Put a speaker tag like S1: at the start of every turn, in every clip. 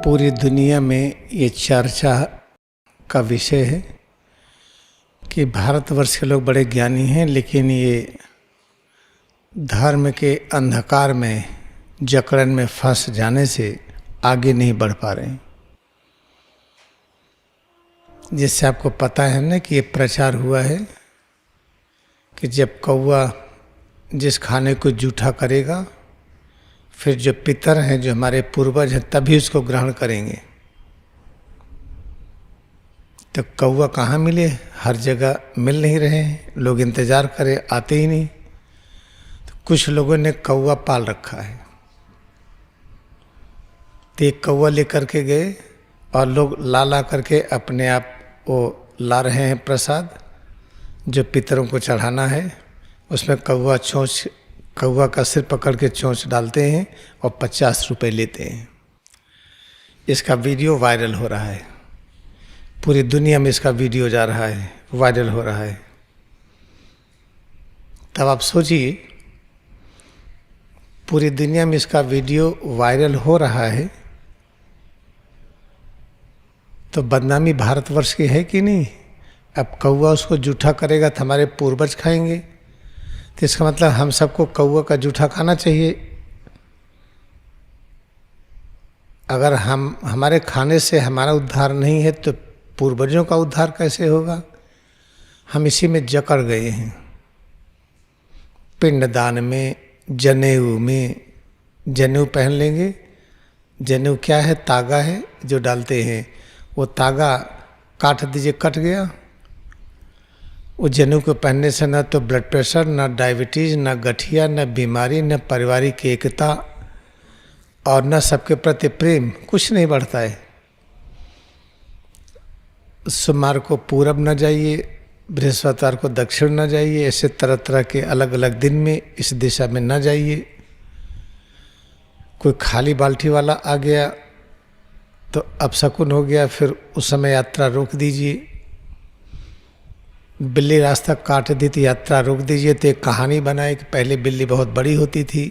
S1: पूरी दुनिया में ये चर्चा का विषय है कि भारतवर्ष के लोग बड़े ज्ञानी हैं, लेकिन ये धर्म के अंधकार में जकड़न में फंस जाने से आगे नहीं बढ़ पा रहे हैं। जिससे आपको पता है ना कि ये प्रचार हुआ है कि जब कौवा जिस खाने को जूठा करेगा, फिर जो पितर हैं, जो हमारे पूर्वज हैं, तभी उसको ग्रहण करेंगे। तो कौवा कहाँ मिले? हर जगह मिल नहीं रहे हैं, लोग इंतजार करें, आते ही नहीं। तो कुछ लोगों ने कौवा पाल रखा है, तो एक कौवा लेकर के गए और लोग ला करके अपने आप वो ला रहे हैं प्रसाद जो पितरों को चढ़ाना है। उसमें कौवा का सिर पकड़ के चोंच डालते हैं और 50 रुपए लेते हैं। इसका वीडियो वायरल हो रहा है, पूरी दुनिया में इसका वीडियो जा रहा है, वायरल हो रहा है। तब आप सोचिए, पूरी दुनिया में इसका वीडियो वायरल हो रहा है, तो बदनामी भारतवर्ष की है कि नहीं? अब कौवा उसको जूठा करेगा तो हमारे पूर्वज खाएंगे, तो इसका मतलब हम सबको कौवा का जूठा खाना चाहिए। अगर हमारे खाने से हमारा उद्धार नहीं है तो पूर्वजों का उद्धार कैसे होगा? हम इसी में जकड़ गए हैं। पिंडदान में, जनेऊ में, जनेऊ पहन लेंगे। जनेऊ क्या है? तागा है जो डालते हैं। वो तागा काट दीजिए, कट गया। वो जनेऊ को पहनने से न तो ब्लड प्रेशर, न डायबिटीज, न गठिया, न बीमारी, न पारिवारिक एकता और न सबके प्रति प्रेम, कुछ नहीं बढ़ता है। सोमवार को पूरब न जाइए, बृहस्पतिवार को दक्षिण न जाइए, ऐसे तरह तरह के अलग अलग दिन में इस दिशा में न जाइए। कोई खाली बाल्टी वाला आ गया तो अपशकुन हो गया, फिर उस समय यात्रा रोक दीजिए। बिल्ली रास्ता काट दी तो यात्रा रोक दीजिए। तो एक कहानी बनाए कि पहले बिल्ली बहुत बड़ी होती थी,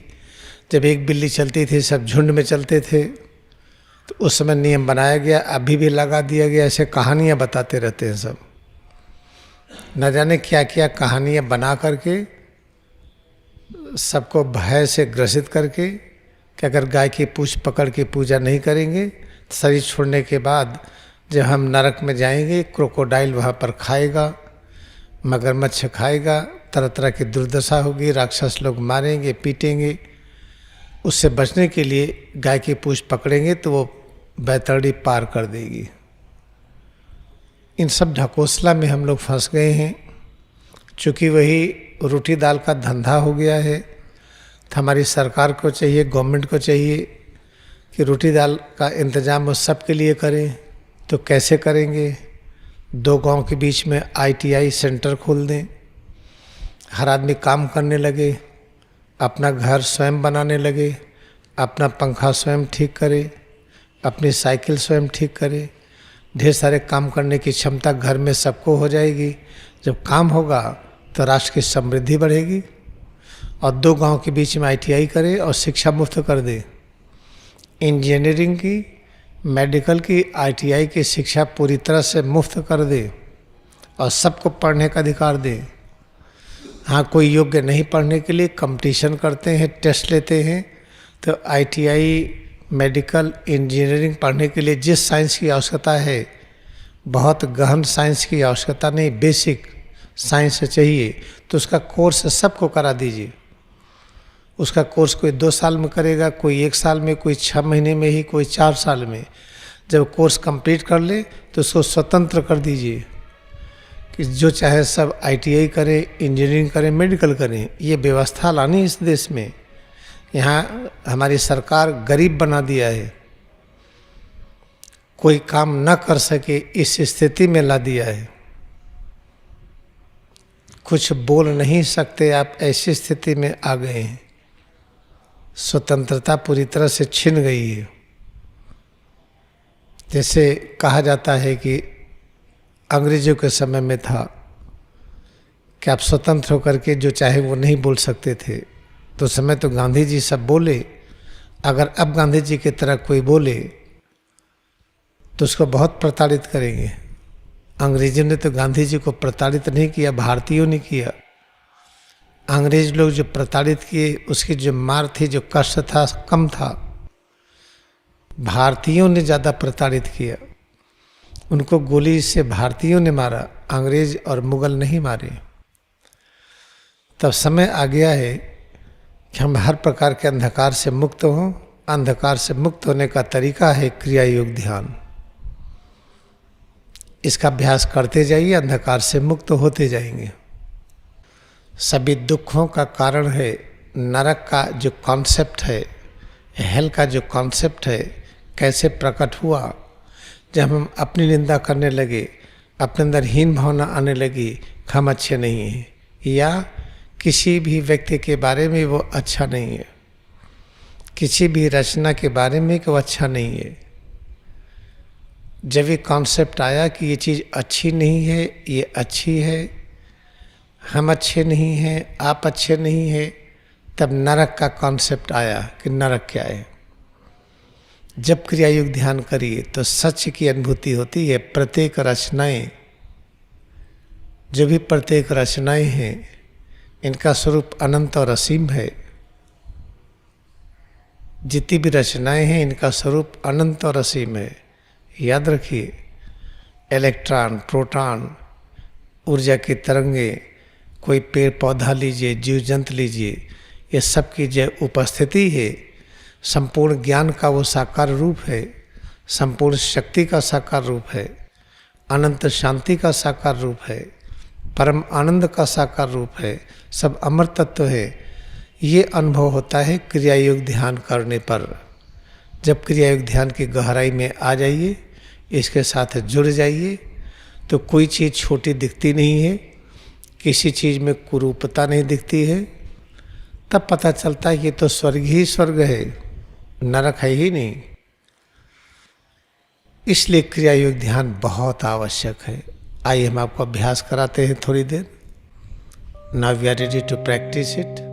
S1: जब एक बिल्ली चलती थी सब झुंड में चलते थे, तो उस समय नियम बनाया गया, अभी भी लगा दिया गया। ऐसे कहानियाँ बताते रहते हैं सब, न जाने क्या क्या कहानियाँ बना करके सबको भय से ग्रसित करके कि अगर गाय की पूंछ पकड़ के पूजा नहीं करेंगे तो शरीर छोड़ने के बाद जब हम नरक में जाएंगे, क्रोकोडाइल वहाँ पर खाएगा, मगरमच्छ खाएगा, तरह तरह की दुर्दशा होगी, राक्षस लोग मारेंगे, पीटेंगे। उससे बचने के लिए गाय की पूंछ पकड़ेंगे तो वो बैतरणी पार कर देगी। इन सब ढकोसला में हम लोग फंस गए हैं। चूँकि वही रोटी दाल का धंधा हो गया है, तो हमारी सरकार को चाहिए, गवर्नमेंट को चाहिए कि रोटी दाल का इंतजाम वो सबके लिए करें। तो कैसे करेंगे? 2 गांव के बीच में ITI सेंटर खोल दें, हर आदमी काम करने लगे, अपना घर स्वयं बनाने लगे, अपना पंखा स्वयं ठीक करे, अपनी साइकिल स्वयं ठीक करे। ढेर सारे काम करने की क्षमता घर में सबको हो जाएगी। जब काम होगा तो राष्ट्र की समृद्धि बढ़ेगी। और 2 गांव के बीच में ITI करे और शिक्षा मुफ्त कर दे। इंजीनियरिंग की, मेडिकल की, ITI की शिक्षा पूरी तरह से मुफ्त कर दे और सबको पढ़ने का अधिकार दे। हाँ, कोई योग्य नहीं पढ़ने के लिए कंपटीशन करते हैं, टेस्ट लेते हैं, तो ITI, मेडिकल, इंजीनियरिंग पढ़ने के लिए जिस साइंस की आवश्यकता है, बहुत गहन साइंस की आवश्यकता नहीं, बेसिक साइंस चाहिए, तो उसका कोर्स सबको करा दीजिए। उसका कोर्स कोई 2 साल में करेगा, कोई 1 साल में, कोई 6 महीने में ही, कोई 4 साल में। जब कोर्स कंप्लीट कर ले तो उसको स्वतंत्र कर दीजिए कि जो चाहे सब ITI करे, इंजीनियरिंग करें, मेडिकल करें। ये व्यवस्था लानी इस देश में। यहाँ हमारी सरकार गरीब बना दिया है, कोई काम न कर सके इस स्थिति में ला दिया है। कुछ बोल नहीं सकते आप, ऐसी स्थिति में आ गए हैं। स्वतंत्रता पूरी तरह से छिन गई है। जैसे कहा जाता है कि अंग्रेजों के समय में था कि आप स्वतंत्र होकर के जो चाहे वो नहीं बोल सकते थे, तो उस समय तो गांधी जी सब बोले। अगर अब गांधी जी की तरह कोई बोले तो उसको बहुत प्रताड़ित करेंगे। अंग्रेजों ने तो गांधी जी को प्रताड़ित नहीं किया, भारतीयों ने किया। अंग्रेज लोग जो प्रताड़ित किए उसकी जो मार थी, जो कष्ट था, कम था। भारतीयों ने ज़्यादा प्रताड़ित किया। उनको गोली से भारतीयों ने मारा, अंग्रेज और मुगल नहीं मारे। तब समय आ गया है कि हम हर प्रकार के अंधकार से मुक्त हों। अंधकार से मुक्त होने का तरीका है क्रिया योग ध्यान। इसका अभ्यास करते जाइए, अंधकार से मुक्त होते जाएंगे। सभी दुखों का कारण है नरक का जो कॉन्सेप्ट है, हेल का जो कॉन्सेप्ट है, कैसे प्रकट हुआ। जब हम अपनी निंदा करने लगे, अपने अंदर हीन भावना आने लगी, हम अच्छे नहीं हैं, या किसी भी व्यक्ति के बारे में वो अच्छा नहीं है, किसी भी रचना के बारे में कि वो अच्छा नहीं है, जब ये कॉन्सेप्ट आया कि ये चीज़ अच्छी नहीं है, ये अच्छी है, हम अच्छे नहीं हैं, आप अच्छे नहीं हैं, तब नरक का कॉन्सेप्ट आया कि नरक क्या है। जब क्रिया योग ध्यान करिए तो सच की अनुभूति होती है। प्रत्येक रचनाएं, जो भी प्रत्येक रचनाएं हैं, इनका स्वरूप अनंत और असीम है। जितनी भी रचनाएं हैं, इनका स्वरूप अनंत और असीम है। याद रखिए, इलेक्ट्रॉन, प्रोटॉन, ऊर्जा की तरंगे, कोई पेड़ पौधा लीजिए, जीव जंतु लीजिए, ये सब की जो उपस्थिति है, संपूर्ण ज्ञान का वो साकार रूप है, संपूर्ण शक्ति का साकार रूप है, अनंत शांति का साकार रूप है, परम आनंद का साकार रूप है, सब अमर तत्व है। ये अनुभव होता है क्रिया योग ध्यान करने पर। जब क्रिया योग ध्यान की गहराई में आ जाइए, इसके साथ जुड़ जाइए, तो कोई चीज़ छोटी दिखती नहीं है, किसी चीज़ में कुरूपता नहीं दिखती है। तब पता चलता है कि तो स्वर्ग ही स्वर्ग है, नरक है ही नहीं। इसलिए क्रिया योग ध्यान बहुत आवश्यक है। आइए हम आपको अभ्यास कराते हैं थोड़ी देर। Now we are ready to practice it.